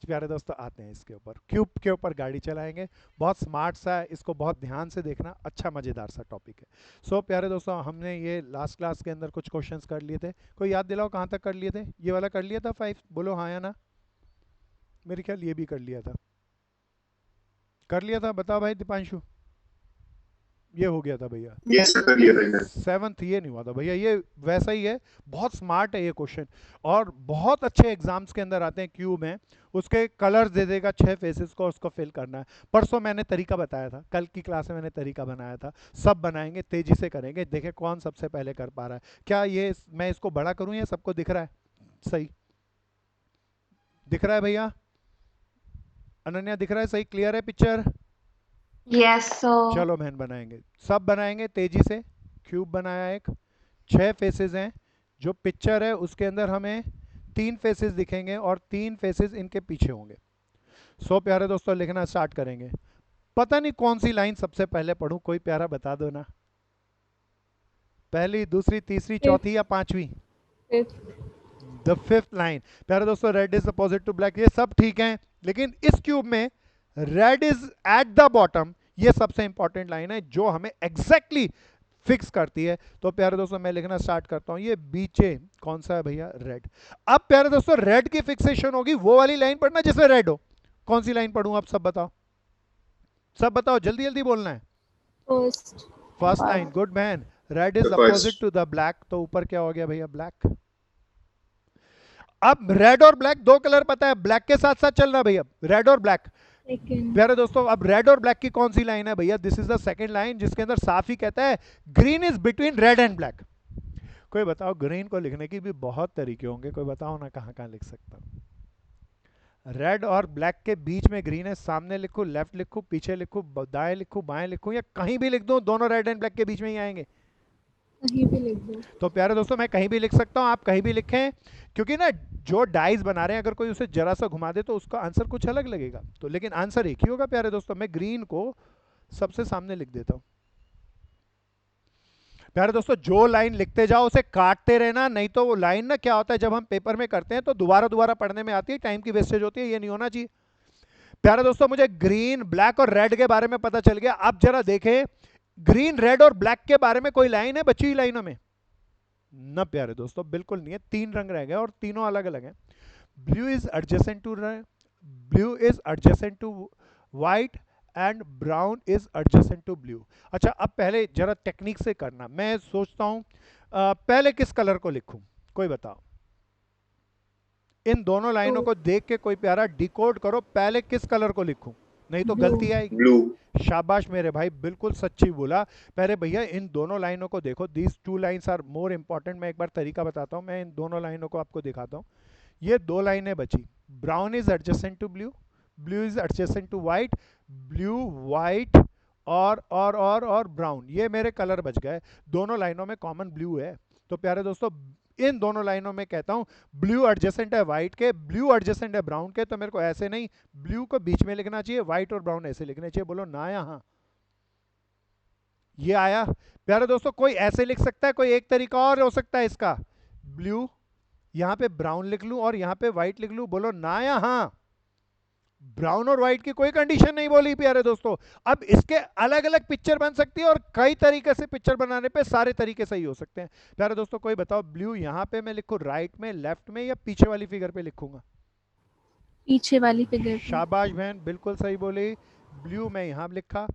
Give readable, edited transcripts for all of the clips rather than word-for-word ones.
प्यारे दोस्तों आते हैं इसके ऊपर, क्यूब के ऊपर गाड़ी चलाएंगे। बहुत स्मार्ट सा है, इसको बहुत ध्यान से देखना, अच्छा मज़ेदार सा टॉपिक है। सो प्यारे दोस्तों, हमने ये लास्ट क्लास के अंदर कुछ क्वेश्चंस कर लिए थे। कोई याद दिलाओ कहाँ तक कर लिए थे? ये वाला कर लिया था 5? बोलो हाँ या ना। मेरे ख्याल ये भी कर लिया था। कर लिया था, बताओ भाई दीपांशु। ये हो गया था भैया। ये सब कर लिया था मैंने। सेवन्थ ये नहीं हुआ था भैया, ये वैसा ही है। बहुत स्मार्ट है ये क्वेश्चन, और बहुत अच्छे एग्जाम्स के अंदर आते हैं। क्यूब में उसके कलर्स दे देगा 6 फेसेस को, उसको फिल करना है। परसों मैंने तरीका बताया था, कल की क्लास में मैंने तरीका बनाया था। सब बनाएंगे, तेजी से करेंगे, देखें कौन सबसे पहले कर पा रहा है। क्या ये मैं इसको बड़ा करूं, या सबको दिख रहा है? सही दिख रहा है भैया? अनन्या दिख रहा है? सही क्लियर है पिक्चर? Yes sir. चलो बहन, बनाएंगे, सब बनाएंगे तेजी से। क्यूब बनाया एक, 6 फेसेस हैं। जो पिक्चर है उसके अंदर हमें 3 फेसेस दिखेंगे, और 3 फेसेस इनके पीछे होंगे। सो प्यारे दोस्तों, लिखना स्टार्ट करेंगे। पता नहीं कौन सी लाइन सबसे पहले पढ़ूं, कोई प्यारा बता दो ना। पहली, दूसरी, तीसरी, चौथी या पांचवी? The fifth line. प्यारे दोस्तों, red is opposite to black, ये सब ठीक है, लेकिन इस क्यूब में red is at the bottom, ये सबसे इंपॉर्टेंट लाइन है जो हमें एग्जैक्टली फिक्स करती है। तो प्यारे दोस्तों, मैं लिखना स्टार्ट करता हूं। ये बीचे कौन सा है भैया? रेड। अब प्यारे दोस्तों, रेड की फिक्सेशन होगी वो वाली लाइन पढ़ना जिसमें रेड हो। कौन सी लाइन पढ़ूं? आप सब बताओ, सब बताओ, जल्दी जल्दी बोलना है। First. First line, good man. Red is the opposite first. To the black, तो ऊपर क्या हो गया भैया? ब्लैक। अब रेड और ब्लैक दो कलर पता है, ब्लैक के साथ साथ चल रहा है भैया, रेड और ब्लैक। सेकंड। प्यारे दोस्तों, अब रेड और ब्लैक की कौन सी लाइन है भैया? This is the second line, जिसके अंदर साफ ही कहता है green is between red and black. कोई बताओ, ग्रीन को लिखने की भी बहुत तरीके होंगे, कोई बताओ ना कहाँ कहाँ लिख सकता हूँ। रेड और ब्लैक के बीच में ग्रीन है, सामने लिखूं, लेफ्ट लिखूं, पीछे लिखूं, दाएं लिखूं, बाएं लिखूं, या कहीं भी लिख दूं, दोनों रेड एंड ब्लैक के बीच में ही आएंगे। कहीं भी लिख दो। तो प्यारे दोस्तों, मैं कहीं भी लिख सकता हूं, आप कहीं भी लिखें, क्योंकि ना जो डाइस बना रहे हैं, अगर कोई उसे जरा सा घुमा दे तो उसका आंसर कुछ अलग लगेगा, तो लेकिन आंसर एक ही होगा। प्यारे दोस्तों, मैं ग्रीन को सबसे सामने लिख देता हूं। प्यारे दोस्तों, जो लाइन लिखते जाओ उसे काटते रहना, नहीं तो वो लाइन ना क्या होता है, जब हम पेपर में करते हैं तो दोबारा दोबारा पढ़ने में आती है, टाइम की वेस्टेज होती है, ये नहीं होना चाहिए। प्यारे दोस्तों, मुझे ग्रीन, ब्लैक और रेड के बारे में पता चल गया। अब जरा देखें, ग्रीन, रेड और ब्लैक के बारे में कोई लाइन है बची हुई लाइनों में? ना प्यारे दोस्तों, बिल्कुल नहीं है। 3 रंग रह गए और तीनों अलग अलग हैं। Blue is adjacent to, blue is adjacent to white, and brown is adjacent to blue. अच्छा, अब पहले जरा टेक्निक से करना, मैं सोचता हूं पहले किस कलर को लिखूं, कोई बताओ। इन दोनों लाइनों को देख के कोई प्यारा डिकोड करो, पहले किस कलर को लिखूं, नहीं तो ब्लू। गलती आएगी। ब्लू। शाबाश मेरे भाई, बिल्कुल सच्ची बोला। पहले भैया इन दोनों लाइनों को देखो, these two lines are more important. मैं एक बार तरीका बताता हूँ, मैं इन दोनों लाइनों को आपको दिखाता हूँ। ये दो लाइनें बची, brown is adjacent to blue, blue is adjacent to white, blue, white और ब्राउन, ये मेरे कलर बच गए। दोनों लाइनों में कॉमन ब्लू है। तो प्यारे दोस्तों, इन दोनों लाइनों में कहता हूं ब्लू एडजेसेंट है वाइट के, ब्लू एडजेसेंट है ब्राउन के, तो मेरे को ऐसे नहीं, ब्लू को बीच में लिखना चाहिए, वाइट और ब्राउन ऐसे लिखने चाहिए। बोलो ना यहाँ। ये आया? प्यारे दोस्तों, कोई ऐसे लिख सकता है, कोई एक तरीका और हो सकता है इसका। ब्लू, यहां पे ब्राउन लिख लूं और यहां पे व्हाइट लिख लूं। बोलो ना यहाँ। ब्राउन और व्हाइट की कोई कंडीशन नहीं बोली प्यारे दोस्तों। अब इसके अलग अलग पिक्चर बन सकती है, और कई तरीके से पिक्चर बनाने पे सारे तरीके सही हो सकते हैं। प्यारे दोस्तों, कोई बताओ, ब्लू यहां पे मैं लिखूं राइट में, लेफ्ट में, या पीछे वाली फिगर पे लिखूंगा? पीछे वाली फिगर पे। शाबाश बहन, बिल्कुल सही बोली। ब्लू मैं यहां लिखा,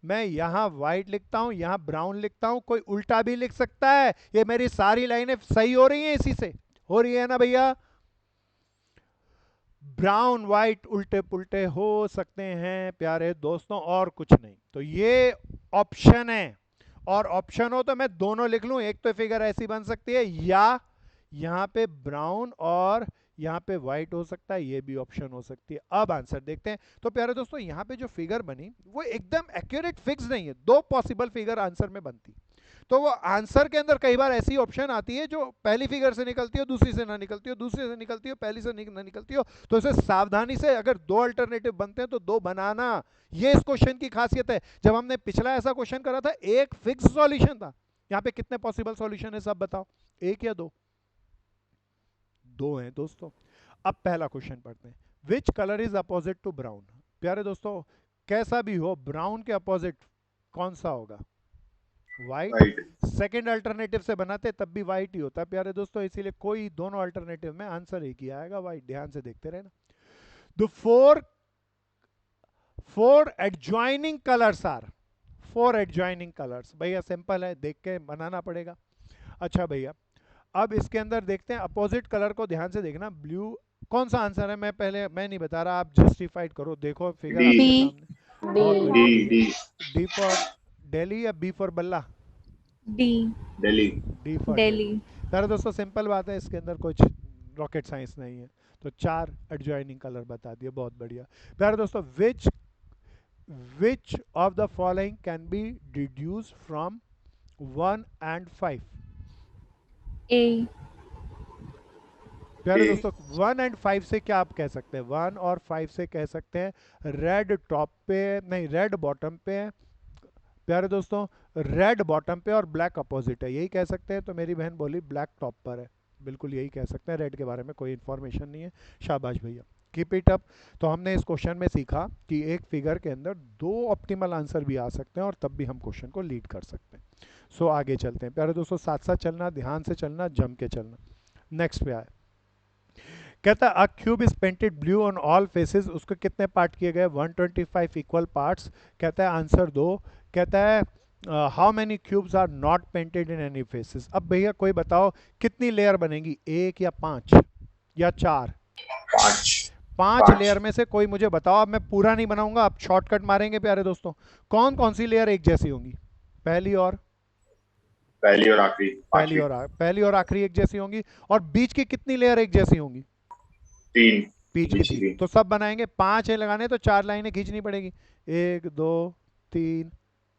मैं यहां व्हाइट लिखता हूं, यहां ब्राउन लिखता हूं, कोई उल्टा भी लिख सकता है। ये मेरी सारी लाइनें सही हो रही हैं, इसी से हो रही है ना भैया? ब्राउन व्हाइट उल्टे पुल्टे हो सकते हैं प्यारे दोस्तों, और कुछ नहीं। तो ये ऑप्शन है, और ऑप्शन हो तो मैं दोनों लिख लूं। एक तो फिगर ऐसी बन सकती है, या यहां पे ब्राउन और यहां पे व्हाइट हो सकता है, ये भी ऑप्शन हो सकती है। अब आंसर देखते हैं। तो प्यारे दोस्तों, यहां पे जो फिगर बनी वो एकदम एक्यूरेट फिक्स नहीं है, दो पॉसिबल फिगर आंसर में बनती। तो वो आंसर के अंदर कई बार ऐसी ऑप्शन आती है जो पहली फिगर से निकलती हो, दूसरी से ना निकलती हो, दूसरी से निकलती हो, पहली से ना निकलती हो। तो इसे सावधानी से, अगर दो अल्टरनेटिव बनते हैं तो दो बनाना। ये इस क्वेश्चन की खासियत है। जब हमने पिछला ऐसा क्वेश्चन करा था, एक फिक्स सॉल्यूशन था। यहाँ पे कितने पॉसिबल सॉल्यूशन है सब बताओ, एक या दो? दो हैं दोस्तों। अब पहला क्वेश्चन पढ़ते हैं। Which colour is opposite to brown? प्यारे दोस्तों, कैसा भी हो, ब्राउन के अपोजिट कौन सा होगा? व्हाइट। वाइट। सेकेंड अल्टरनेटिव से बनाते तब भी व्हाइट ही होता है प्यारे दोस्तों, इसीलिए कोई दोनों अल्टरनेटिव में आंसर एक ही आएगा, व्हाइट। ध्यान से देखते रहना। The four adjoining colours are, four adjoining colours. भैया सिंपल है, देख के बनाना पड़ेगा। अच्छा भैया, अब इसके अंदर देखते हैं अपोजिट कलर को, ध्यान से देखना। ब्लू कौन सा आंसर है? मैं नहीं बता रहा, आप जस्टिफाइड करो। देखो फिगर डी। आपके B. सामने, बहुत D. बढ़िया डी। भैया। डी। डी फॉर दिल्ली या बी फॉर बल्ला? D. Delhi. D for Delhi. Delhi. प्यारे दोस्तों सिंपल बात है, इसके अंदर कुछ रॉकेट साइंस नहीं है। तो 4 एडजॉइनिंग कलर बता दिए, बहुत बढ़िया। प्यारे दोस्तों, which of the following can be deduce from 1 and 5? A. प्यारे ए। दोस्तों, 1 and 5 से क्या आप कह सकते हैं? 1 और 5 से कह सकते हैं रेड टॉप पे, नहीं रेड बॉटम पे है। प्यारे दोस्तों, रेड बॉटम पे और ब्लैक अपोजिट है, यही कह सकते हैं। तो मेरी बहन बोली ब्लैक टॉप पर है, बिल्कुल यही कह सकते हैं। रेड के बारे में कोई इन्फॉर्मेशन नहीं है। शाबाश भैया, कीप इट अप। तो हमने इस क्वेश्चन में सीखा कि एक फिगर के अंदर 2 ऑप्टिमल आंसर भी आ सकते हैं और तब भी हम क्वेश्चन को लीड कर सकते हैं। सो आगे चलते हैं प्यारे दोस्तों, साथ साथ चलना, ध्यान से चलना, जम के चलना। नेक्स्ट पे आए, कहता है a cube is painted blue on all faces. उसके कितने पार्ट किए गए? 125 इक्वल पार्ट्स। कहता है आंसर दो। कहता है how many cubes are not painted in any faces. अब भैया कोई बताओ कितनी लेयर बनेगी, 1 या 5 या 4? 5। 5 लेयर में से कोई मुझे बताओ। अब मैं पूरा नहीं बनाऊंगा, आप शॉर्टकट मारेंगे प्यारे दोस्तों। कौन कौन सी लेयर एक जैसी होंगी? पहली और पहली और आखिरी, पांचवी। पहली और आखिरी एक जैसी होंगी। और बीच की कितनी लेयर एक जैसी होंगी? 3। बीच की 3। तो सब बनाएंगे, 5 है लगाने तो 4 लाइनें खींचनी पड़ेगी। 1 2 3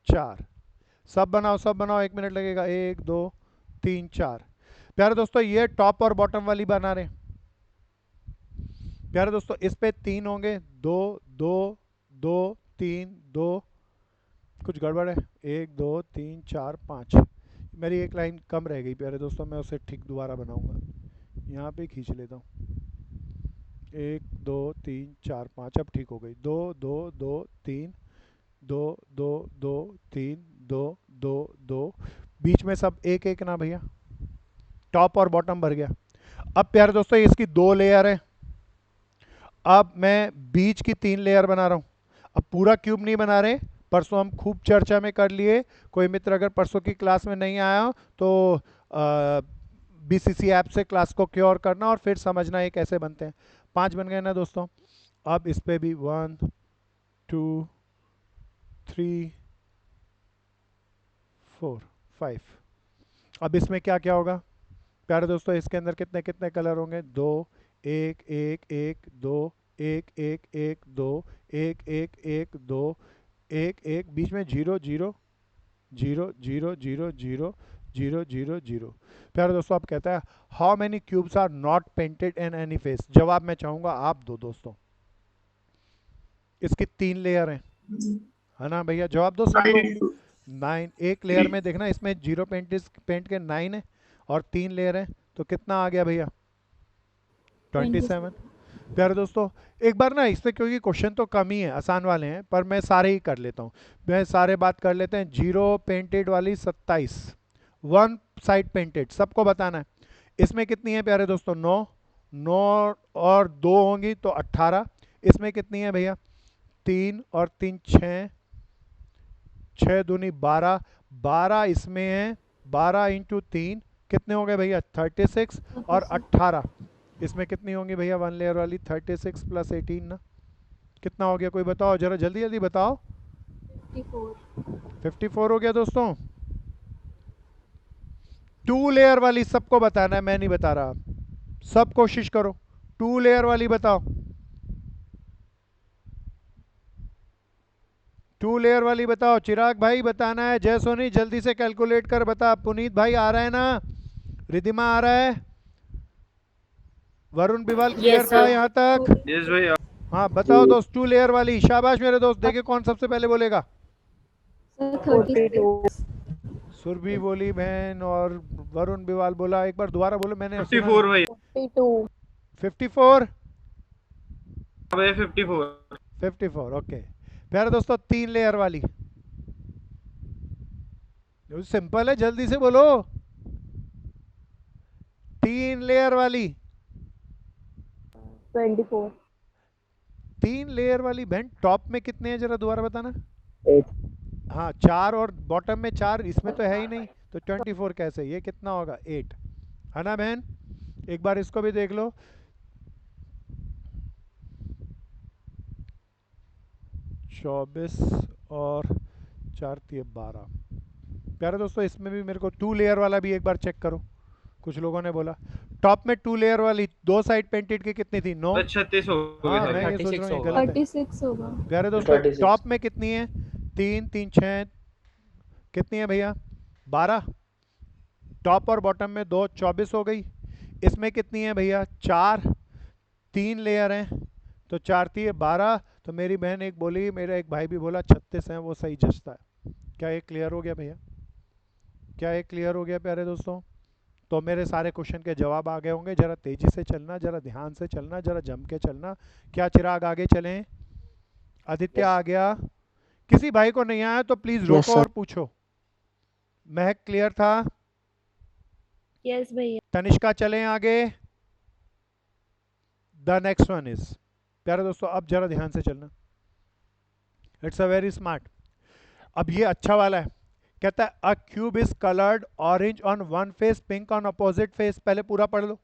4। सब बनाओ, सब बनाओ, 1 मिनट लगेगा। 1 2 3 4। प्यारे दोस्तों, ये टॉप और बॉटम वाली बना रहे हैं। प्यारे दोस्तों, इस पे 3 होंगे, 2 2 2 3 2। कुछ गड़बड़ है? 1 2 3 4 5। मेरी एक लाइन कम रह गई प्यारे दोस्तों, मैं उसे ठीक दोबारा बनाऊंगा। यहाँ पे खींच लेता हूँ। 1 2 3 4 5, अब ठीक हो गई। 2 2 2 3 2 2 2 3 2 2 2। बीच में सब एक एक ना भैया, टॉप और बॉटम भर गया। अब प्यारे दोस्तों, इसकी 2 लेयर है। अब मैं बीच की 3 लेयर बना रहा हूँ। अब पूरा क्यूब नहीं बना रहे, परसों हम खूब चर्चा में कर लिए। कोई मित्र अगर परसों की क्लास में नहीं आया हो तो बीसीसी ऐप से क्लास को क्योर करना और फिर समझना ये कैसे बनते हैं। 5 बन गए ना दोस्तों। अब इस पे भी 1 2 3 4 5। अब इसमें क्या क्या होगा प्यारे दोस्तों? इसके अंदर कितने कितने कलर होंगे? 2 1 1 1 2 1 1 1 2 1 1 1 2 1 1। बीच में 0 0 0 0 0 0 0 0 0। प्यारे दोस्तों, अब कहता है how many cubes are not painted in any face. जवाब मैं चाहूंगा आप दो दोस्तों। इसकी 3 लेयर हैं, है ना भैया? जवाब दो सब लोग। 9। एक लेयर में देखना, इसमें 0 पेंट के 9 है और 3 लेयर है, तो कितना आ गया भैया? 27। प्यारे दोस्तों, एक बार ना इससे, क्योंकि क्वेश्चन तो कम ही है, आसान वाले हैं, पर मैं सारे ही कर लेता हूँ। मैं सारे बात कर लेते हैं। 0 पेंटेड वाली 27, 1 साइड पेंटेड, सबको बताना है। इसमें कितनी है प्यारे दोस्तों? 9 9 और 2 होंगी तो 18। इसमें कितनी है भैया? 3 और 3 6, 6 दूनी 12, 12 इसमें है। 12 इंटू 3 कितने हो गए भैया? 36। और 18 इसमें कितनी होंगी भैया? 1 लेयर वाली 36 प्लस 18 ना, कितना हो गया? कोई बताओ जरा, जल्दी जल्दी बताओ। 54 हो गया दोस्तों। 2 लेयर वाली सबको बताना है, मैं नहीं बता रहा, सब कोशिश करो। 2 लेयर वाली बताओ। 2 लेयर वाली बताओ। चिराग भाई बताना है। जय सोनी जल्दी से कैलकुलेट कर बता। पुनीत भाई आ रहा है ना? रिधिमा आ रहा है? वरुण बिवाल क्लियर था यहाँ तक? यस भैया। हाँ बताओ दोस्त, 2 लेयर वाली। शाबाश मेरे दोस्त, देखे कौन सबसे पहले बोलेगा। 36। सुरभि बोली बहन और वरुण बिवाल बोला। एक बार दोबारा बोलो, मैंने 54 भैया। 52। 54। भाई 54। 54, ओके। प्यारे दोस्तों 3 लेयर वाली, सिंपल है, जल्दी से बोलो। 3 लेयर वाली, 24. 3 लेयर वाली बहन, टॉप में कितने हैं जरा दोबारा बताना। 8. हाँ 4 और बॉटम में 4, इसमें तो है ही नहीं, तो 24 कैसे, ये कितना होगा 8, है ना बहन। एक बार इसको भी देख लो, 24 और 4 3 12। प्यारे दोस्तों इसमें भी मेरे को 2 लेयर वाला भी एक बार चेक करो, कुछ लोगों ने बोला। टॉप में 2 लेयर वाली, 2 साइड पेंटेड की कितनी थी, 9। भाई 36 हो गए हाँ मैं सर। ये सोच रहा 36 हूँ ये होगा। गलत है। 36 होगा. प्यारे दोस्तों 36। टॉप में कितनी है, 3 3 6, कितनी है भैया 12। टॉप और बॉटम में 2, 24 हो गई। इसमें कितनी है भैया 4, 3 लेयर हैं, तो 4 3 12। तो मेरी बहन एक बोली, मेरा एक भाई भी बोला 36 है, वो सही जचता है। क्या ये क्लियर हो गया भैया, क्या ये क्लियर हो गया प्यारे दोस्तों। तो मेरे सारे क्वेश्चन के जवाब आ गए होंगे। जरा तेजी से चलना, जरा ध्यान से चलना, जरा जम के चलना। क्या चिराग आगे चलें, आदित्य आ गया, किसी भाई को नहीं आया तो प्लीज Yes, रोको sir. और पूछो। महक क्लियर था, Yes भैया. तनिष्का चलें आगे। द नेक्स्ट वन इज, प्यारे दोस्तों अब जरा ध्यान से चलना, इट्स अ वेरी स्मार्ट। अब ये अच्छा वाला है, कहता है a cube is coloured orange on one face, pink on opposite face. पहले पूरा पढ़ लो।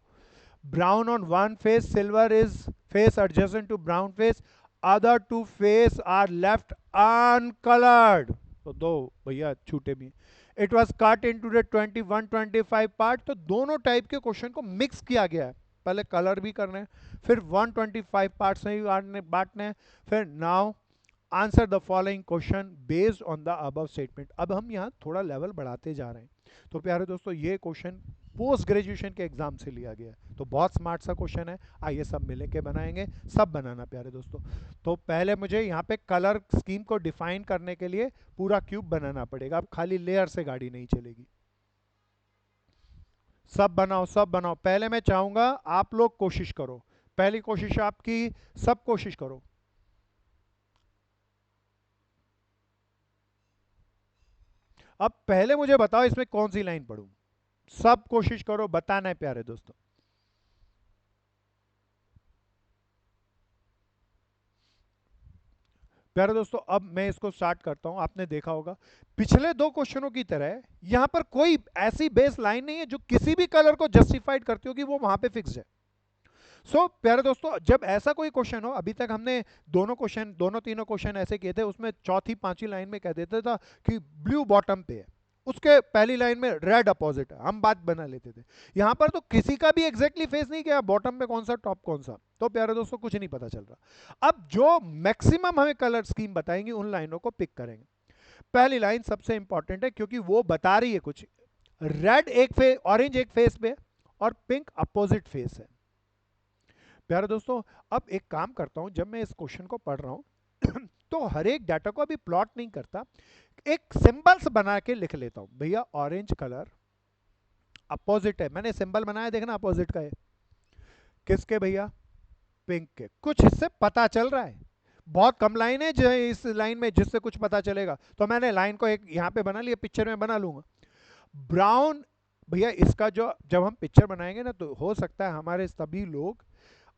Brown on one face, silver is face adjacent to brown face, other two face are left uncoloured. तो दो भैया छूटे भी। It was cut into the 21-25 part. तो दोनों टाइप के क्वेश्चन को मिक्स किया गया है, पहले कलर भी करने हैं, फिर 125 पार्ट्स में भी बांटने हैं, फिर now answer the following question based on the above statement. अब हम यहाँ थोड़ा लेवल बढ़ाते जा रहे हैं। तो प्यारे दोस्तों ये क्वेश्चन पोस्ट ग्रेजुएशन के एग्जाम से लिया गया है, तो बहुत स्मार्ट सा क्वेश्चन है। आइए सब मिल के बनाएंगे, सब बनाना प्यारे दोस्तों। तो पहले मुझे यहाँ पे कलर स्कीम को डिफाइन करने के लिए पूरा क्यूब बनाना पड़ेगा। अब खाली लेयर से गाड़ी नहीं चलेगी, सब बनाओ सब बनाओ। पहले मैं चाहूंगा आप लोग कोशिश करो, पहली कोशिश आपकी, सब कोशिश करो। अब पहले मुझे बताओ इसमें कौन सी लाइन पढ़ूं, सब कोशिश करो, बताना है प्यारे दोस्तों। प्यारे दोस्तों अब मैं इसको स्टार्ट करता हूं। आपने देखा होगा पिछले दो क्वेश्चनों की तरह यहां पर कोई ऐसी बेस लाइन नहीं है जो किसी भी कलर को जस्टिफाइड करती हो कि वो वहां पे फिक्स है। प्यारे दोस्तों जब ऐसा कोई क्वेश्चन हो, अभी तक हमने दोनों तीनों क्वेश्चन ऐसे किए थे, उसमें चौथी पांचवी लाइन में कह देता था कि ब्लू बॉटम पे है, उसके पहली लाइन में रेड अपोजिट है, हम बात बना लेते थे। यहां पर तो किसी का भी एग्जैक्टली फेस नहीं किया, बॉटम पे कौन सा टॉप कौन सा। तो प्यारे दोस्तों कुछ नहीं पता चल रहा। अब जो मैक्सिमम हमें कलर स्कीम बताएंगे उन लाइनों को पिक करेंगे। पहली लाइन सबसे इंपॉर्टेंट है क्योंकि वो बता रही है कुछ, रेड एक फेस, ऑरेंज एक फेस पे और पिंक अपोजिट फेस है। प्यारे दोस्तों अब एक काम करता हूं, जब मैं इस क्वेश्चन को पढ़ रहा हूं तो हर एक डाटा को अभी प्लॉट नहीं करता, एक सिंबल्स बना के लिख लेता हूं। भैया ऑरेंज कलर अपोजिट है, मैंने सिंबल बनाया, देखना अपोजिट का है किसके भैया, पिंक के। कुछ इससे पता चल रहा है, बहुत कम लाइन है जो इस लाइन में जिससे कुछ पता चलेगा, तो मैंने लाइन को एक यहां पे बना लिया, पिक्चर में बना लूंगा। ब्राउन भैया इसका जो जब हम पिक्चर बनाएंगे ना, तो हो सकता है हमारे सभी लोग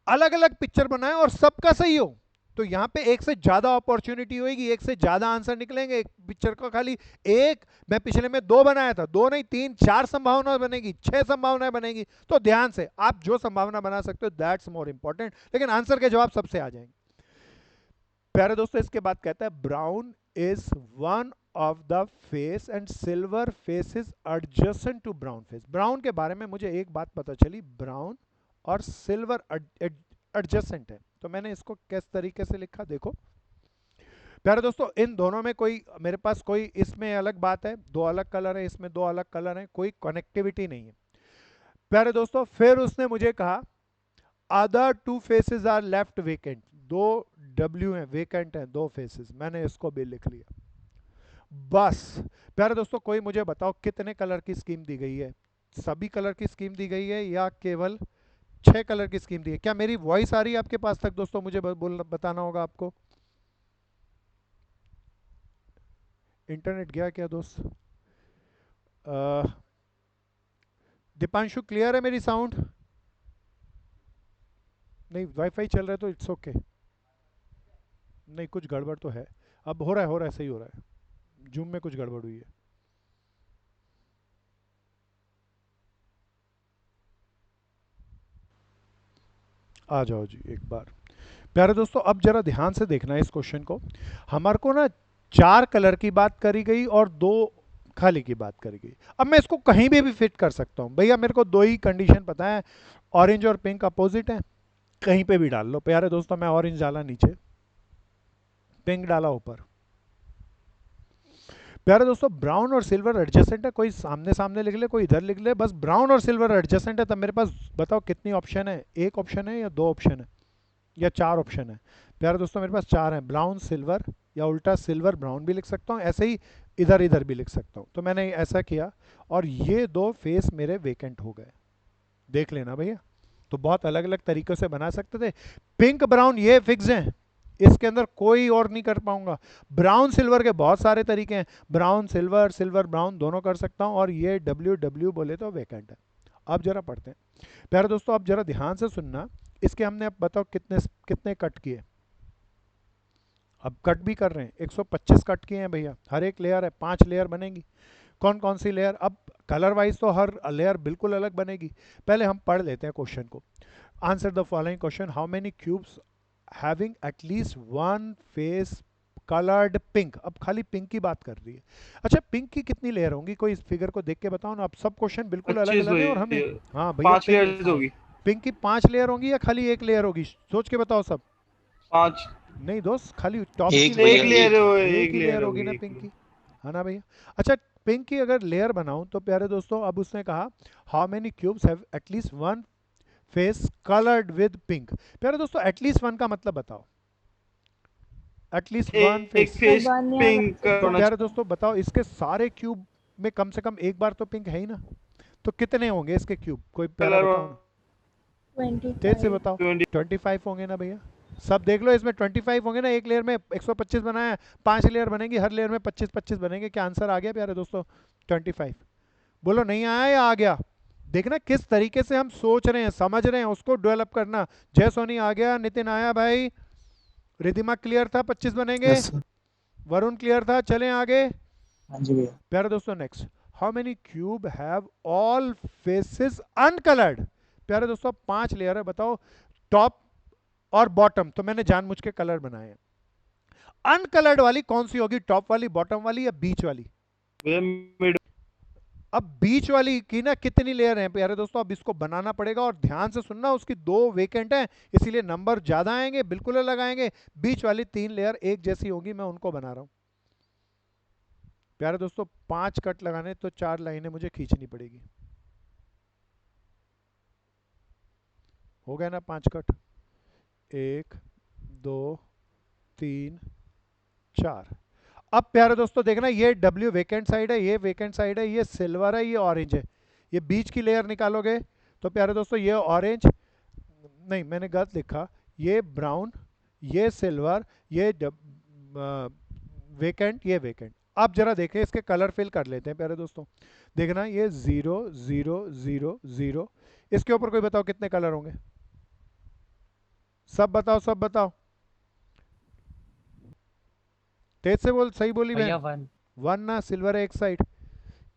अलग अलग पिक्चर बनाएं और सबका सही हो, तो यहां पे एक से ज्यादा अपॉर्चुनिटी होगी, एक से ज्यादा आंसर निकलेंगे। एक पिक्चर का खाली एक, मैं पिछले में 2 बनाया था, 2 नहीं 3 4 संभावना बनेगी, 6 संभावनाएं बनेगी। तो ध्यान से आप जो संभावना बना सकते हो दैट्स मोर इंपॉर्टेंट, लेकिन आंसर के जवाब सबसे आ जाएंगे। प्यारे दोस्तों इसके बाद कहता है brown is one of the face and silver face is adjacent to brown face. Brown के बारे में मुझे एक बात पता चली, ब्राउन और सिल्वर एडजेसेंट है। तो मैंने इसको किस तरीके से लिखा देखो प्यारे दोस्तों, इन दोनों में कोई मेरे पास कोई इसमें अलग बात है, 2 अलग कलर है, इसमें 2 अलग कलर है, कोई कनेक्टिविटी नहीं है प्यारे दोस्तों। फिर उसने मुझे कहा other 2 faces are left vacant, 2 W हैं, वेकेंट हैं 2 फेसेस, मैंने इसको भी लिख लिया। बस प्यारे दोस्तों कोई मुझे बताओ कितने कलर की स्कीम दी गई है, सभी कलर की स्कीम दी गई है या केवल 6 कलर की स्कीम दी है। क्या मेरी वॉइस आ रही है आपके पास तक दोस्तों? मुझे बताना होगा आपको। इंटरनेट गया क्या दोस्त? दीपांशु क्लियर है मेरी साउंड? नहीं, वाईफाई चल रहा है तो इट्स ओके। नहीं, कुछ गड़बड़ तो है। अब हो रहा है, सही हो रहा है। जूम में कुछ गड़बड़ हुई है। आ जाओ जी एक बार। प्यारे दोस्तों, अब जरा ध्यान से देखना है इस क्वेश्चन को। हमारे को ना 4 कलर की बात करी गई और 2 खाली की बात करी गई। अब मैं इसको कहीं भी फिट कर सकता हूँ भैया। मेरे को 2 ही कंडीशन पता है, ऑरेंज और पिंक अपोजिट है, कहीं पे भी डाल लो। प्यारे दोस्तों, मैं ऑरेंज डाला नीचे, पिंक डाला ऊपर। प्यारे दोस्तों, ब्राउन और सिल्वर एडजेसेंट है, कोई सामने सामने लिख ले, कोई इधर लिख ले, बस ब्राउन और सिल्वर एडजेसेंट है। तब मेरे पास बताओ कितनी ऑप्शन है? 1 ऑप्शन है या 2 ऑप्शन है या 4 ऑप्शन है? प्यारे दोस्तों, मेरे पास 4 है, ब्राउन सिल्वर, या उल्टा सिल्वर ब्राउन भी लिख सकता हूँ, ऐसे ही इधर इधर भी लिख सकता हूँ। तो मैंने ऐसा किया और ये 2 फेस मेरे वेकेंट हो गए। देख लेना भैया। तो बहुत अलग अलग तरीकों से बना सकते थे। पिंक ब्राउन ये फिक्स हैं, इसके अंदर कोई और नहीं कर पाऊंगा। ब्राउन सिल्वर के बहुत सारे तरीके हैं, ब्राउन सिल्वर, सिल्वर ब्राउन दोनों कर सकता हूं। और ये डब्ल्यू डब्ल्यू बोले तो वेकेंट है। अब जरा पढ़ते हैं प्यारे दोस्तों, अब जरा ध्यान से सुनना। इसके हमने अब बताओ कितने कितने कट किए। अब कट भी कर रहे हैं, 125 कट किए हैं भैया। हर एक लेयर है, 5 लेयर बनेगी। कौन कौन सी लेयर? अब कलर वाइज तो हर लेयर बिल्कुल अलग बनेगी। पहले हम पढ़ लेते हैं क्वेश्चन को। Answer the following question, how many cubes having at least one face coloured pink. अब खाली पिंक की बात कर रही है। अच्छा, पिंक की कितनी लेयर होंगी? कोई इस फिगर को देख के बताओ ना। अब सब क्वेश्चन बिल्कुल अलग 25 अलग है और हमें, भाई, हाँ भैया, 5 लेयर्स होगी। पिंक की 5 लेयर होंगी या खाली 1 लेयर होगी? सोच के बताओ सब। 5। नहीं दोस्त, खाली टॉप की एक लेयर भैया एक होगी। लेयर हो, एक एक ही लेयर लेयर होगी होगी, ना एक पिंक की, लेयर। है ना भैया? अच्छा, पिंक की अगर लेयर बनाऊं तो प्यारे दोस्तों, अब उसने कहा how many cubes have at least one face coloured with pink. प्यारे दोस्तों, एटलीस्ट वन का मतलब बताओ। एटलीस्ट वन एक फेस। फेस वन या पिंक तो होना प्यारे दोस्तों बताओ, इसके सारे क्यूब में कम से कम एक बार तो पिंक है ही ना। तो कितने होंगे इसके क्यूब? कोई प्यारा कलर बताओ ना, तेज से 25। बताओ। 20। 25 होंगे ना भैया? सब देख लो, इसमें 25 होंगे ना। एक लेयर में 125 बनाया, 5 लेयर बनेंगी, हर लेयर में 25 25 बनेंगे। क्या आंसर आ गया प्यारे दोस्तों? 25। बोलो नहीं आया या आ गया? देखना किस तरीके से हम सोच रहे हैं, समझ रहे हैं, उसको डेवलप करना। जय सोनी आ गया, नितिन आया भाई, रिधिमा क्लियर था, 25 बनेंगे, यस सर। वरुण क्लियर था, चलें आगे। हाँ जी भैया। प्यारे दोस्तों next, how many cube have all faces uncoloured. प्यारे दोस्तों 5 लेयर है, बताओ टॉप और बॉटम तो मैंने जानबूझ के कलर बनाए हैं। अनकलर्ड वाली कौन सी होगी? टॉप वाली, बॉटम वाली, या बीच वाली? भैया मिड। अब बीच वाली की ना कितनी लेयर हैं प्यारे दोस्तों? अब इसको बनाना पड़ेगा और ध्यान से सुनना। उसकी 2 वेकेंट हैं, इसीलिए नंबर ज्यादा आएंगे, बिल्कुल अलग आएंगे। बीच वाली 3 लेयर एक जैसी होगी, मैं उनको बना रहा हूं। प्यारे दोस्तों 5 कट लगाने तो 4 लाइनें मुझे खींचनी पड़ेगी। हो गया ना 5 कट? 1 2 3 4। अब प्यारे दोस्तों देखना, ये W वेकेंट साइड है, ये वेकेंट साइड है, ये सिल्वर है, ये ऑरेंज है। ये बीच की लेयर निकालोगे तो प्यारे दोस्तों ये ऑरेंज, नहीं मैंने गलत लिखा, ये ब्राउन, ये सिल्वर, ये वेकेंट, ये वेकेंट। अब जरा देखें, इसके कलर फिल कर लेते हैं प्यारे दोस्तों। देखना ये 0 0 0 0, इसके ऊपर कोई बताओ कितने कलर होंगे? सब बताओ, सब बताओ, तेज से बोल, सही बोली भैया बहन। 1। 1 ना, सिल्वर है एक साइड।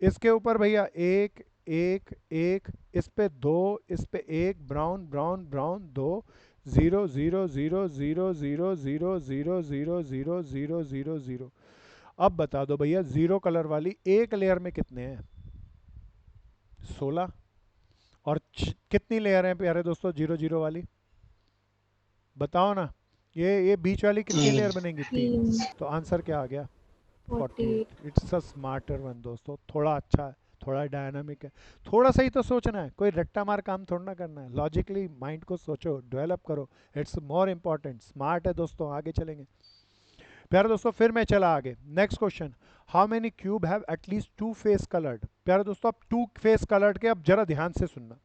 इसके ऊपर भैया 1 1 1, इस पे 2, इस पे 1, ब्राउन ब्राउन ब्राउन 2, 0 0 0 0 0 0 0 0 0 0 0 0। अब बता दो भैया, 0 कलर वाली एक लेयर में कितने हैं? 16। और कितनी लेयर हैं प्यारे दोस्तों 0 0 वाली? बताओ ना। ये बीच वाली कितनी तीन। लेयर बनेंगी? 3। तो आंसर क्या आ गया? 48। इट्स अ स्मार्टर वन दोस्तों, थोड़ा अच्छा है, थोड़ा डायनामिक है। थोड़ा सा ही तो सोचना है, कोई रट्टा मार काम थोड़ा ना करना है। लॉजिकली माइंड को सोचो, डेवलप करो, इट्स मोर इंपॉर्टेंट। स्मार्ट है दोस्तों, आगे चलेंगे प्यारे दोस्तों। फिर मैं चला आगे, next question, how many cube have at least 2 face coloured. प्यारे दोस्तों अब 2 फेस कलर्ड के, अब जरा ध्यान से सुनना।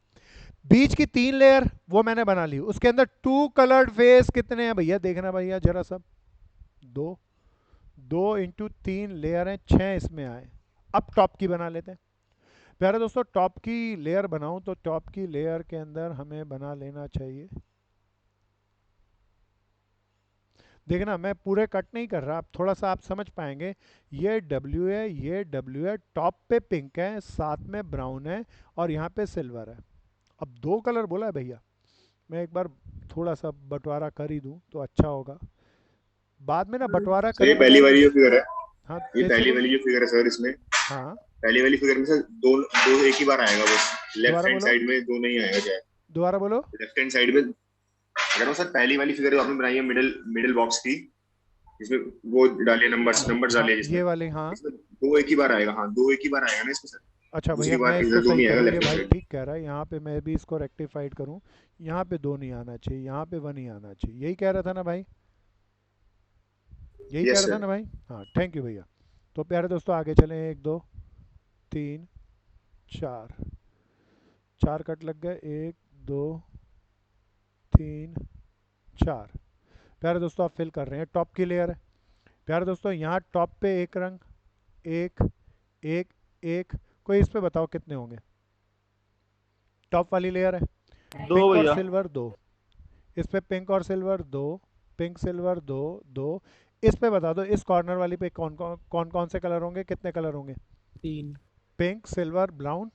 बीच की 3 लेयर वो मैंने बना ली, उसके अंदर 2 कलर्ड फेस कितने हैं भैया, देखना भैया जरा सब। 2, 2 × 3 लेयर हैं, 6 इसमें आए। अब टॉप की बना लेते हैं। प्यारे दोस्तों टॉप की लेयर बनाऊं तो टॉप की लेयर के अंदर हमें बना लेना चाहिए, देखना मैं पूरे कट नहीं कर रहा, अब थोड़ा सा आप समझ पाएंगे। ये W है, ये W है, टॉप पे पिंक है, साथ में ब्राउन है, और यहाँ पे सिल्वर है। अब 2 कलर बोला है भैया, मैं एक बार थोड़ा सा बंटवारा कर ही दूं तो अच्छा होगा, बाद में ना बंटवारा सर ये करेंगे पहली तो वाली जो फिगर है, हाँ ये कैसे पहली बोलो। वाली जो फिगर है सर, इसमें हाँ पहली वाली फिगर में सर दो दो एक ही बार आएगा बस। लेफ्ट दोबारा हैंड बोलो, साइड में दो नहीं आएगा क्या? दोबारा बोलो। लेफ्ट हैंड साइड में अगर वो सर पहली वाली फिगर जो आपने बनाई है मिडिल मिडिल बॉक्स की, इसमें वो डालिए नंबर्स नंबर्स हाँ डालिए ये जिसमें, वाली, हाँ। इसमें दो एक ही बार आएगा। हाँ दो एक ही बार आएगा ना इसमें सर, अच्छा भैया दूसरी बार मैं इसको इधर दो सही नहीं आएगा करूँ, ये लेफ्ट हैंड भाई साइड। ठीक कह रहा है, यहाँ पे मैं भी इसको रेक्टिफाइड करूँ, यहाँ पे 2 नहीं आना चाहिए, यहाँ पे 1 ही आना चाहिए, यही कह रहा था ना भाई, यही कह यस रहा था सर। ना भाई। हाँ थैंक यू भैया। तो प्यारे दोस्तों आगे चलें, 1 2 3 4, 4 कट लग गए, 1 2 3 4। प्यारे दोस्तों आप फिल कर रहे हैं, टॉप की लेयर है। प्यारे दोस्तों यहाँ टॉप पे एक रंग, एक एक एक, कोई इस पे बताओ कितने होंगे। टॉप वाली लेयर है, दो पिंक और भैया। सिल्वर 2, इस पे पिंक और सिल्वर 2, पिंक सिल्वर 2 2। इस पे बता दो, इस कॉर्नर वाली पे कौन कौन से कलर होंगे, कितने कलर होंगे। 3। पिंक सिल्वर ब्राउन,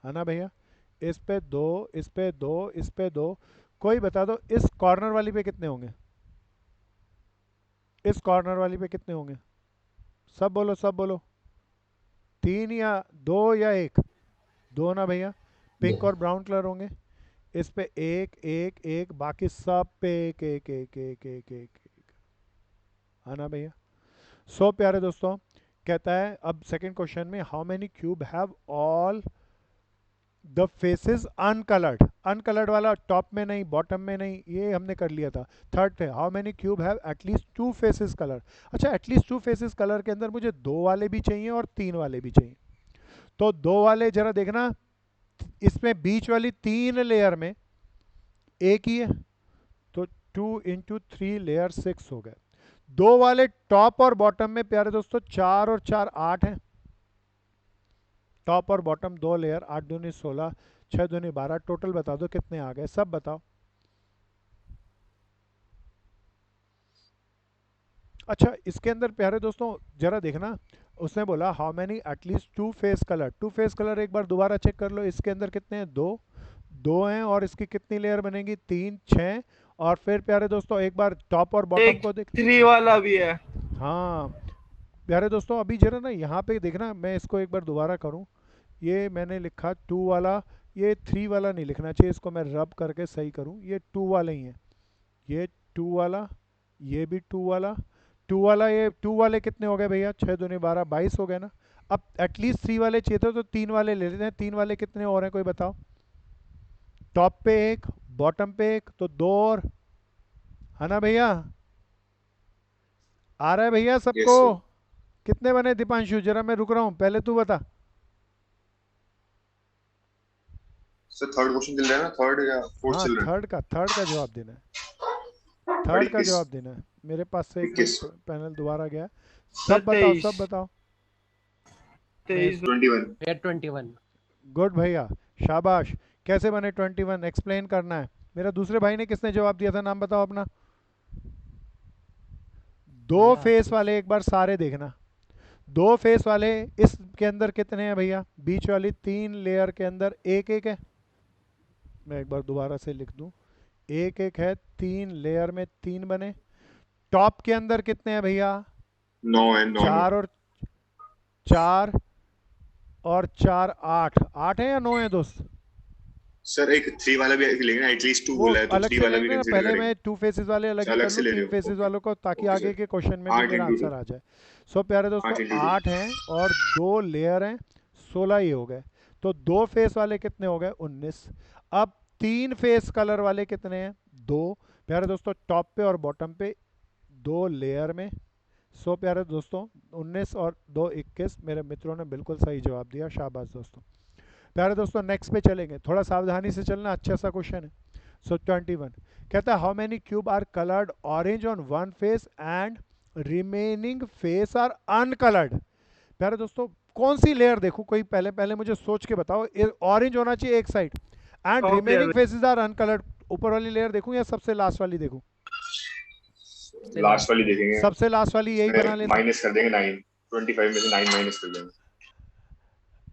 है ना भैया। इस पे 2, इस पे 2, इस पे 2। कोई बता दो इस कॉर्नर वाली पे कितने होंगे, इस कॉर्नर वाली पे कितने होंगे, सब बोलो सब बोलो। 3 या 2 या 1, 2 ना भैया, पिंक और ब्राउन कलर होंगे। इस पे एक एक एक, बाकी सब पे एक एक एक एक एक एक, एक। है ना भैया। सो प्यारे दोस्तों कहता है अब सेकंड क्वेश्चन में, how many cube have all the faces uncoloured, uncoloured वाला टॉप में नहीं बॉटम में नहीं, ये हमने कर लिया था। थर्ड थे, how many cube have at least 2 faces colour. अच्छा एटलीस्ट 2 फेसेस कलर के अंदर मुझे 2 वाले भी चाहिए और 3 वाले भी चाहिए। तो 2 वाले जरा देखना, इसमें बीच वाली 3 लेयर में एक ही है, तो 2 × 3 लेयर 6 हो गए। 2 वाले टॉप और बॉटम में प्यारे दोस्तों 4 और 4 8 है, टॉप और बॉटम 2 लेयर, 8 दूनी 16, 6 दूनी 12, टोटल बता दो कितने आ गए, सब बताओ। अच्छा इसके अंदर प्यारे दोस्तों जरा देखना, उसने बोला how many at least 2 face colour, 2 face colour एक बार दोबारा चेक कर लो, इसके अंदर कितने हैं, 2 2 हैं, और इसकी कितनी लेयर बनेगी, 3 6। और फिर प्यारे दोस्तों एक बार टॉप और बॉटम एक को देख। 3 वाला भी है। हाँ प्यारे दोस्तों अभी जरा ना यहाँ पे देखना, मैं इसको एक बार दोबारा करूँ, ये मैंने लिखा 2 वाला, ये 3 वाला नहीं लिखना चाहिए, इसको मैं रब करके सही करूँ, ये 2 वाले ही हैं, ये 2 वाला, ये भी 2 वाला, 2 वाला, ये 2 वाले कितने हो गए भैया, 6 दूनी 12 22 हो गए ना। अब एटलीस्ट 3 वाले चाहिए थे तो 3 वाले ले लेते हैं, 3 वाले कितने और हैं कोई बताओ। टॉप पे एक, बॉटम पे एक, तो 2 और, है ना भैया। आ रहा है भैया सबको, यस सर। कितने बने दीपांशु, जरा मैं रुक रहा हूँ, पहले तू बता। सर थर्ड क्वेश्चन चल रहा है ना, थर्ड या फोर्थ हाँ चल रहा है? थर्ड का जवाब देना है, थर्ड थर्ड का 21। जवाब देना है। मेरे पास से एक मिनट, 21। पैनल दोबारा गया, सर सब बताओ 23। सब बताओ। मैं 23। इसको, 21। भैया 21। गुड भैया, शाबाश। कैसे बने 21, एक्सप्लेन करना है। मेरा दूसरे भाई ने किसने जवाब दिया था, नाम बताओ अपना। 2 भैया फेस इस वाले एक बार सारे देखना, 2 फेस वाले, इसके अंदर कितने हैं भैया, बीच वाली 3 लेयर के अंदर एक एक है, मैं एक बार दोबारा से लिख दूं, एक एक है, 3 लेयर में 3 बने। टॉप के अंदर कितने हैं भैया, 9 है, 9 9। 4 और 4 और 4 8, 8 है या 9 है दोस्त। सर एक 3 वाला भी लेंगे ना, एटलीस्ट 2 वो बोला है तो अलग 3 से वाला भी लेंगे ना, कंसीडर पहले मैं करेंगे। 2 फेसेस वाले अलग अच्छा ही अलग कर से लूँ, ले रहे 3 हो, फेसेस ओके। वालों को, ताकि ओके आगे सर। के क्वेश्चन में भी 8 मेरा इंटू 2। आंसर आ जाए। सो प्यारे दोस्तों 8 इंटू 2। 8 हैं और 2 लेयर हैं, 16 ही हो गए। तो 2 फेस वाले कितने हो गए, 19। अब 3 फेस कलर वाले कितने हैं, 2। प्यारे दोस्तों टॉप पे और बॉटम पे 2 लेयर में। सो प्यारे दोस्तों 19 और 2 21, मेरे मित्रों ने बिल्कुल सही जवाब दिया, शाबाश दोस्तों। प्यारे दोस्तों नेक्स्ट पे चलेंगे, थोड़ा सावधानी से चलना, अच्छा सा क्वेश्चन है। सो 21 कहता है how many cube are coloured orange on one face and remaining face are uncoloured. प्यारे दोस्तों कौन सी लेयर देखूं, कोई पहले पहले मुझे सोच के बताओ। ऑरेंज होना चाहिए एक side and top layer remaining faces are uncoloured, ऊपर वाली लेयर देखूं या सबसे लास्ट वाली देखूं? लास्ट वाली देखेंगे, सबसे लास्ट वाली यही बना लेते हैं। माइनस कर देंगे 9, 25 में से 9 माइनस कर देंगे।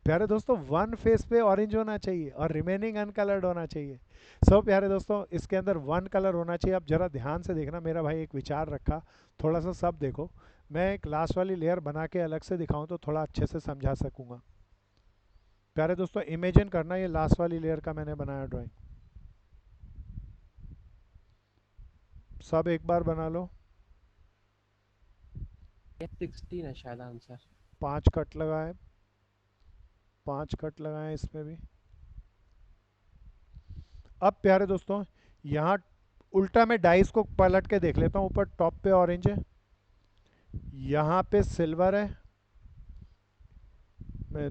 प्यारे दोस्तों वन फेस पे ऑरेंज होना चाहिए और रिमेनिंग अनकलर्ड होना चाहिए। सो प्यारे दोस्तों इसके अंदर वन कलर होना चाहिए। अब जरा ध्यान से देखना, मेरा भाई एक विचार रखा, थोड़ा सा सब देखो। मैं एक लास्ट वाली लेयर बना के अलग से दिखाऊं तो थोड़ा अच्छे से समझा सकूंगा। प्यारे दोस्तों इमेजिन करना ये लास्ट वाली लेयर का मैंने बनाया ड्राइंग, सब एक बार बना लो। 16 है शायद आंसर। 5 कट लगाए, 5 कट लगाए इसमें भी। अब प्यारे दोस्तों यहाँ उल्टा मैं डाइस को पलट के देख लेता हूँ। ऊपर टॉप पे ऑरेंज है, यहाँ पे सिल्वर है, मैं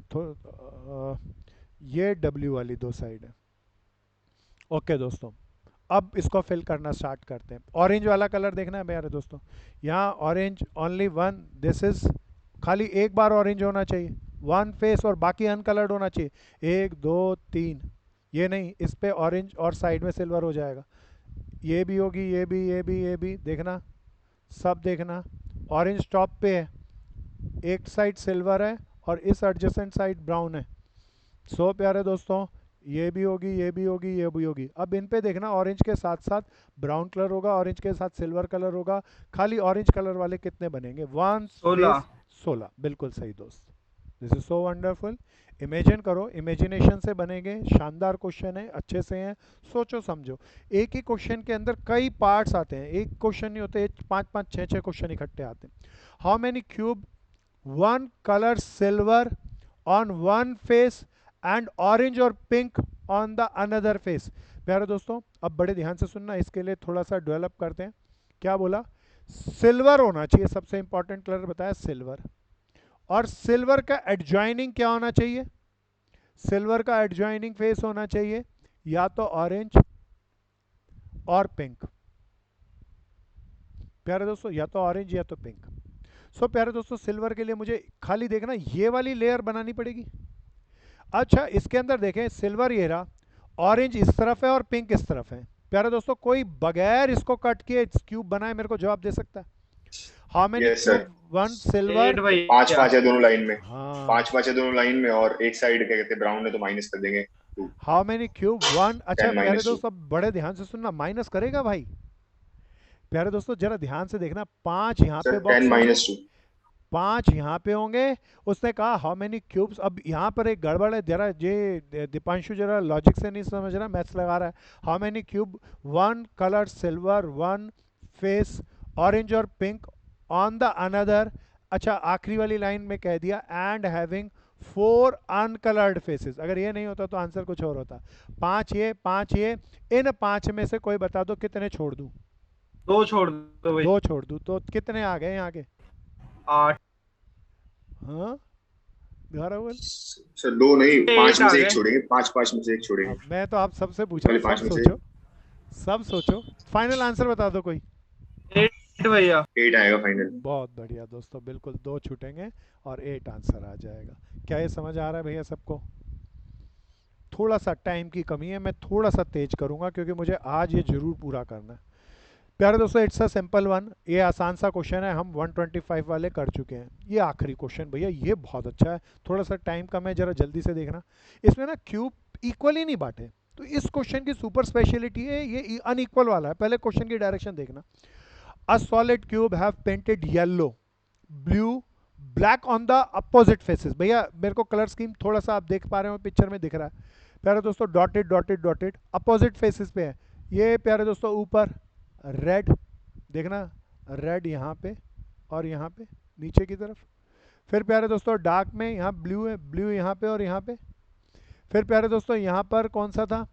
ये डब्ल्यू वाली दो साइड है। ओके दोस्तों अब इसको फिल करना स्टार्ट करते हैं। ऑरेंज वाला कलर देखना है प्यारे दोस्तों, यहाँ orange only one, this is खाली एक बार ऑरेंज होना चाहिए, वन फेस, और बाकी अनकलर्ड होना चाहिए। 1 2 3, ये नहीं, इस पे ऑरेंज और साइड में सिल्वर हो जाएगा। ये भी होगी, ये भी, ये भी, ये भी, देखना सब देखना। ऑरेंज टॉप पे है, एक साइड सिल्वर है और इस एडजेसेंट साइड ब्राउन है। सो प्यारे दोस्तों ये भी होगी, ये भी होगी, ये भी होगी। अब इन पे देखना, ऑरेंज के साथ साथ ब्राउन कलर होगा, ऑरेंज के साथ सिल्वर कलर होगा। खाली ऑरेंज कलर वाले कितने बनेंगे? 1 16। 16, बिल्कुल सही दोस्त। This is so wonderful. Imagine करो, इमेजिनेशन से बनेंगे। शानदार क्वेश्चन है, अच्छे से हैं, सोचो समझो। एक ही क्वेश्चन के अंदर कई पार्ट्स आते हैं, एक क्वेश्चन नहीं होते, 5 5 6 6 क्वेश्चन इकट्ठे आते हैं। How many cube one colour silver on one face and orange और pink on the another face. प्यारे दोस्तों अब बड़े ध्यान से सुनना, इसके लिए थोड़ा सा डेवलप करते हैं। क्या बोला? सिल्वर होना चाहिए, सबसे इंपॉर्टेंट कलर बताया सिल्वर। और सिल्वर का एडजॉइनिंग क्या होना चाहिए? सिल्वर का एडजॉइनिंग फेस होना चाहिए या तो ऑरेंज और पिंक। प्यारे दोस्तों या तो ऑरेंज या तो पिंक। सो प्यारे दोस्तों सिल्वर के लिए मुझे खाली देखना ये वाली लेयर बनानी पड़ेगी। अच्छा इसके अंदर देखें, सिल्वर ये रहा, ऑरेंज इस तरफ है और पिंक इस तरफ है। प्यारे दोस्तों कोई बगैर इसको कट किए क्यूब बनाए मेरे को जवाब दे सकता है? How many Yes, sir. Cube one silver? 8 भैया। 5 5 है दोनों लाइन में, हाँ 5 5 है दोनों लाइन में, और एक साइड क्या कहते हैं ब्राउन है तो माइनस कर देंगे 2, हाउ मेनी क्यूब वन। अच्छा 10 प्यारे minus 2। दोस्त अब बड़े ध्यान से सुनना, माइनस करेगा भाई। प्यारे दोस्तों जरा ध्यान से देखना, 5 यहाँ पे सर 10 बॉक्स होंगे, minus 2। 5 यहाँ पे होंगे। उसने कहा हाउ मेनी क्यूब्स। अब यहाँ पर एक गड़बड़ है, जरा ये दीपांशु जरा लॉजिक से नहीं समझ रहा, मैथ्स लगा रहा है। How many cube one colour silver one face orange और पिंक ऑन द अनदर। अच्छा आखिरी वाली लाइन में कह दिया एंड हैविंग 4 अनकलर्ड फेसेस। अगर ये नहीं होता तो आंसर कुछ और होता। 5 ये 5 ये, इन 5 में से कोई बता दो कितने छोड़ दूं? 2 छोड़ दो भाई। 2 छोड़ दूं तो कितने आ गए यहाँ के? 8। हाँ दोबारा बोल। सर 2 नहीं, 5 में आ से गए। 1 छोड़ेंगे, 5 5 में से 1 छोड़ेंगे। अब मैं तो आप सबसे पूछ रहा पहले हूँ, 5 सब में से सोचो, सब सोचो, फाइनल आंसर बता दो कोई। 8 भैया। 8 आएगा फाइनल। बहुत बढ़िया दोस्तों, बिल्कुल 2 छूटेंगे और 8 आंसर आ जाएगा। क्या ये समझ आ रहा है भैया सबको? थोड़ा सा टाइम की कमी है, मैं थोड़ा सा तेज करूंगा क्योंकि मुझे आज ये जरूर पूरा करना है। प्यारे दोस्तों इट्स अ सिंपल वन, ये आसान सा क्वेश्चन है, हम 125 वाले कर चुके हैं। ये आखिरी क्वेश्चन भैया, ये बहुत अच्छा है, थोड़ा सा टाइम कम है, जरा जल्दी से देखना। इसमें ना क्यूब इक्वली नहीं बांटे, तो इस क्वेश्चन की सुपर स्पेशलिटी है ये अनइक्वल वाला है। पहले क्वेश्चन की डायरेक्शन देखना। A solid cube have painted yellow blue black on the opposite faces. भैया मेरे को कलर स्कीम थोड़ा सा आप देख पा रहे हो, पिक्चर में दिख रहा है प्यारे दोस्तों, dotted dotted dotted opposite faces पे है। ये प्यारे दोस्तों ऊपर रेड, देखना रेड यहाँ पे और यहाँ पे नीचे की तरफ। फिर प्यारे दोस्तों डार्क में यहाँ ब्लू है, ब्लू यहाँ पे और यहाँ पे। फिर प्यारे दोस्तों यहाँ पर कौन सा था?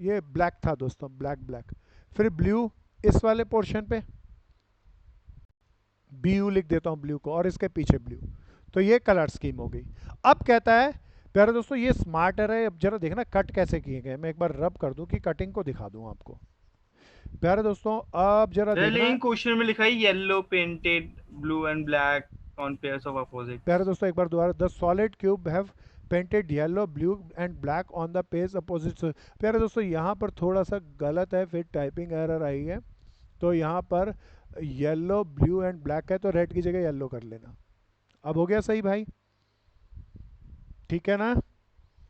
ये ब्लैक था दोस्तों, ब्लैक ब्लैक। फिर ब्लू इस वाले पोर्शन पे, बी यू लिख देता हूँ ब्लू को, और इसके पीछे ब्लू। तो ये कलर स्कीम हो गई। अब कहता है प्यारे दोस्तों ये स्मार्ट एरे, अब जरा देखना कट कैसे किए गए, मैं एक बार रब कर दूं कि कटिंग को दिखा दूं आपको। प्यारे दोस्तों अब जरा देखना। लेकिन क्वेश्चन में लिखा है yellow painted blue and black on pairs of प्यारे अपोजिट्स। दोस्तों एक बार दोबारा, the solid cube have painted yellow blue and black on the page opposite. प्यारे दोस्तों यहाँ पर थोड़ा सा गलत है, फिर टाइपिंग एरर आई है। तो यहाँ पर येलो ब्लू एंड ब्लैक है, तो रेड की जगह येलो कर लेना। अब हो गया सही भाई, ठीक है ना?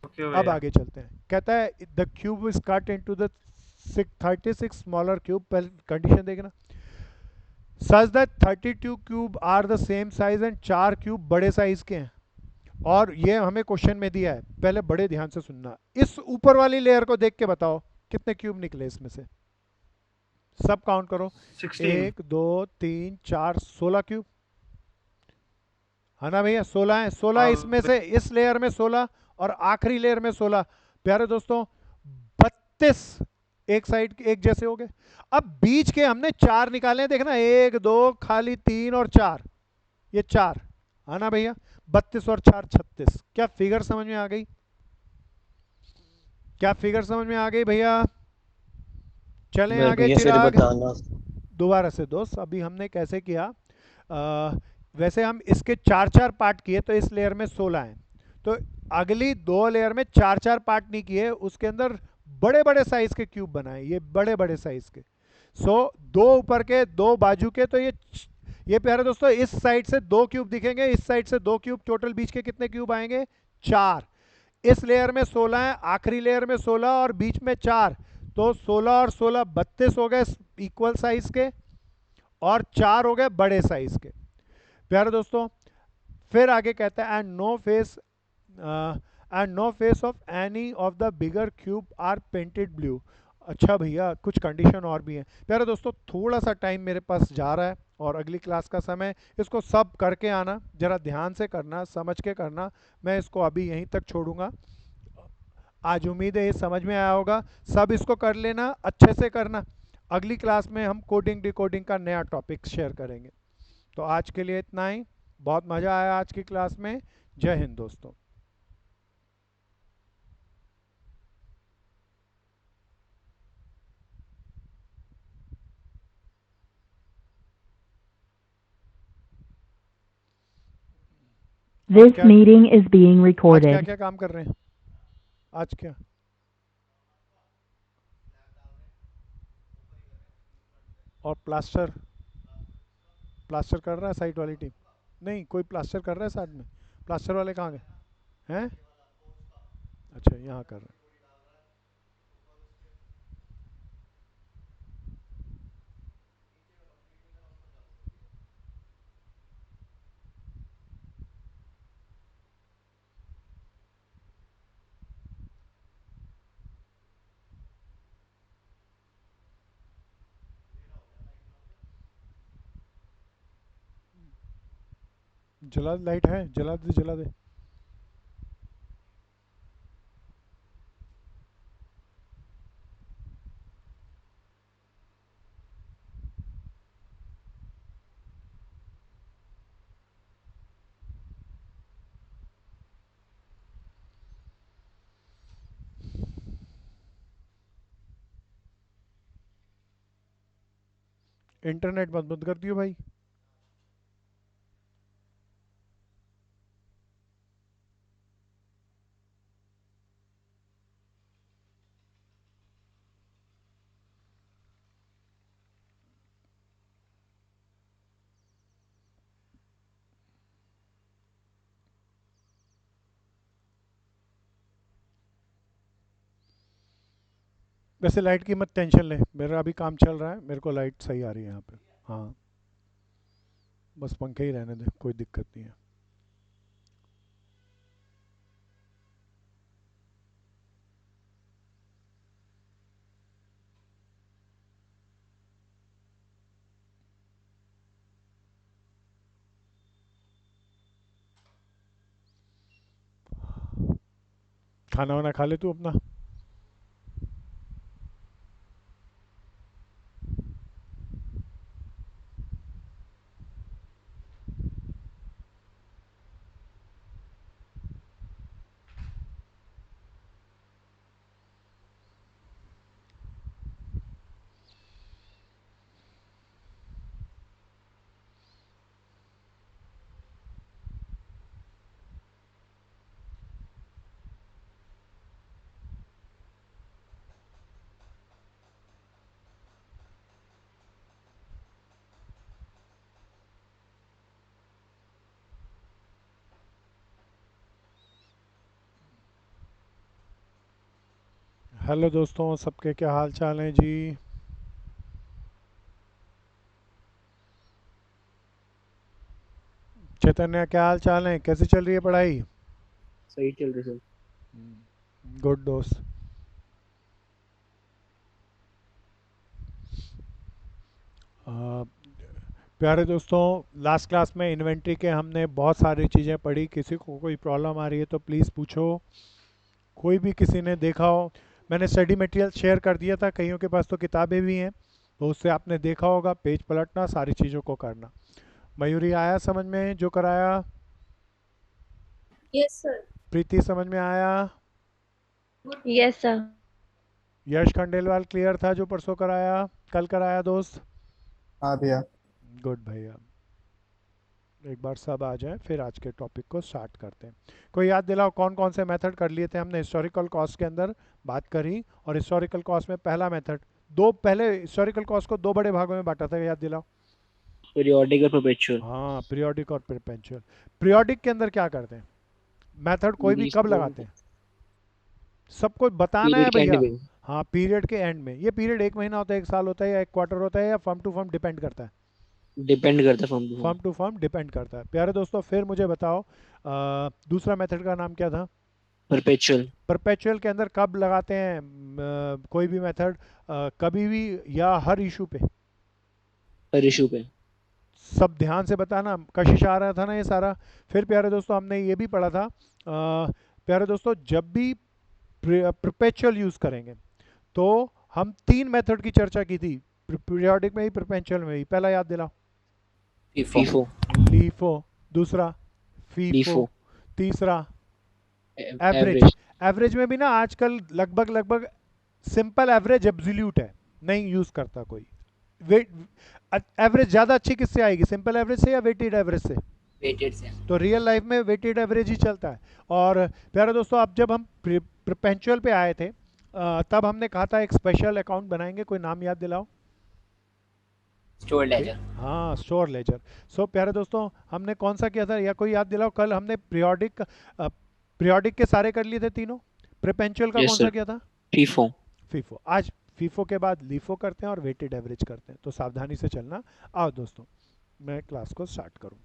ओके अब भैया। आगे चलते हैं। कहता है the cube is cut into the 36 smaller cube. पहले कंडीशन देखना, such that 32 cube are the same size and 4 cube बड़े साइज के हैं। और ये हमें क्वेश्चन में दिया है, पहले बड़े ध्यान से सुनना। इस ऊपर वाली लेयर को देख के बताओ कितने क्यूब निकले इसमें से, सब काउंट करो। 16। 1 2 3 4 16 क्यूब है ना भैया? 16 है, 16 हाँ इसमें से, इस लेयर में 16 और आखिरी लेयर में 16। प्यारे दोस्तों 32 एक साइड के एक जैसे हो गए। अब बीच के हमने 4 निकाले हैं, देखना 1 2 खाली 3 और 4, ये 4 है ना भैया? 32 और 4 36। क्या फिगर समझ में आ गई? क्या फिगर समझ में आ गई भैया? चलें मेरे आगे भैया फिर चिराग। बताना। दोबारा से दोस्त, अभी हमने कैसे किया, वैसे हम इसके 4 4 पार्ट किए तो इस लेयर में 16 हैं। तो अगली 2 लेयर में 4 4 पार्ट नहीं किए, उसके अंदर बड़े बड़े साइज के क्यूब बनाए, ये बड़े बड़े साइज के। सो 2 ऊपर के 2 बाजू के, तो ये प्यारे दोस्तों इस साइड से 2 क्यूब दिखेंगे, इस साइड से 2 क्यूब, टोटल बीच के कितने क्यूब आएंगे? 4। इस लेयर में 16 है, आखिरी लेयर में 16 और बीच में 4, तो 16 और 16 32 हो गए इक्वल साइज के, और 4 हो गए बड़े साइज के। प्यारे दोस्तों फिर आगे कहता है and no face of any of the bigger cube are painted blue. अच्छा भैया कुछ कंडीशन और भी हैं। प्यारे दोस्तों थोड़ा सा टाइम मेरे पास जा रहा है और अगली क्लास का समय, इसको सब करके आना, जरा ध्यान से करना, समझ के करना। मैं इसको अभी यहीं तक छोड़ूंगा। आज उम्मीद है ये समझ में आया होगा, सब इसको कर लेना, अच्छे से करना। अगली क्लास में हम कोडिंग डिकोडिंग का नया टॉपिक शेयर करेंगे। तो आज के लिए इतना ही। बहुत मज़ा आया आज की क्लास में। जय हिंद दोस्तों। This क्या meeting is being आज क्या recorded. क्या काम कर रहे हैं? आज क्या और प्लास्टर, प्लास्टर कर रहा है साइट वाली टीम? नहीं, कोई प्लास्टर कर रहा है साथ में? प्लास्टर वाले कहाँ गए हैं? अच्छा यहाँ कर रहे हैं। जला दे, लाइट है, जला दे जला दे। इंटरनेट बंद बंद कर दियो भाई। वैसे लाइट की मत टेंशन ले, मेरा अभी काम चल रहा है, मेरे को लाइट सही आ रही है यहाँ पे। हाँ बस पंखे ही रहने दे, कोई दिक्कत नहीं है। खाना वाना खा ले तू अपना। हेलो दोस्तों, सबके क्या हाल चाल हैं जी। चैतन्य, क्या हाल चाल है, कैसी चल रही है पढ़ाई। सही चल रही सर। गुड दोस्त। आ, प्यारे दोस्तों, लास्ट क्लास में इन्वेंट्री के हमने बहुत सारी चीज़ें पढ़ी। किसी को कोई प्रॉब्लम आ रही है तो प्लीज़ पूछो। कोई भी किसी ने देखा हो, मैंने स्टडी मटेरियल शेयर कर दिया था, कईयों के पास तो किताबें भी हैं, तो उससे आपने देखा होगा, पेज पलटना, सारी चीज़ों को करना। मयूरी, आया समझ में जो कराया। Yes sir. प्रीति, समझ में आया। Yes sir. Yash Khandelwal clear था जो परसों कराया, कल कराया दोस्त। हाँ भैया। गुड भैया। एक बार सब आ जाएं फिर आज के टॉपिक को स्टार्ट करते हैं। कोई याद दिलाओ कौन कौन से मेथड कर लिए थे हमने। हिस्टोरिकल कॉस्ट के अंदर बात करी, और हिस्टोरिकल कॉस्ट में पहला मेथड, दो पहले हिस्टोरिकल कॉस्ट को दो बड़े भागों में बांटा था, याद दिलाओ। पीरियोडिक और परपेचुअल। हाँ, पीरियोडिक और परपेचुअल। पीरियोडिक के अंदर क्या करते हैं, मेथड कोई भी कब लगाते हैं, सबको बताना है पीरियड के एंड भैया। में। हाँ, पीरियड के एंड में। ये पीरियड एक महीना होता है, एक साल होता है, या एक क्वार्टर होता है, या फर्म टू फर्म डिपेंड करता है। डिपेंड करता है form to form. Firm to firm depend करता है। प्यारे दोस्तों, फिर मुझे बताओ, दूसरा मेथड का नाम क्या था। परपेचुअल। परपेचुअल के अंदर कब लगाते हैं कोई भी मेथड, कभी भी या हर इशू पे। हर इशू पे। सब ध्यान से बताना, कशिश आ रहा था ना ये सारा। फिर प्यारे दोस्तों, हमने ये भी पढ़ा था, प्यारे दोस्तों, जब भी परपेचुअल यूज करेंगे तो हम तीन मेथड की चर्चा की थी, पीरियोडिक में ही, परपेचुअल में ही। पहला याद दिलाओ। फीफो। लीफो। दूसरा फीफो। लीफो। तीसरा एवरेज। एवरेज। एवरेज में भी ना आजकल लगभग लगभग सिंपल एवरेज एब्सोल्यूट है, नहीं यूज करता कोई। वेट एवरेज ज्यादा अच्छी किससे आएगी, सिंपल एवरेज से या वेटेड एवरेज से। वेटेड से। तो रियल लाइफ में वेटेड एवरेज ही चलता है। और प्यारे दोस्तों, अब जब हम परपेचुअल पे आए थे, तब हमने कहा था एक स्पेशल अकाउंट बनाएंगे, कोई नाम याद दिलाओ। Store laser. हाँ, स्टोर लेजर। सो प्यारे दोस्तों, हमने कौन सा किया था, या कोई याद दिलाओ। कल हमने पीरियोडिक के सारे कर लिए थे तीनों। परपेचुअल का Yes, कौन सा sir. किया था। फीफो। फीफो। आज फीफो के बाद लीफो करते हैं और वेटेड एवरेज करते हैं, तो सावधानी से चलना। आओ दोस्तों, मैं क्लास को स्टार्ट करूं।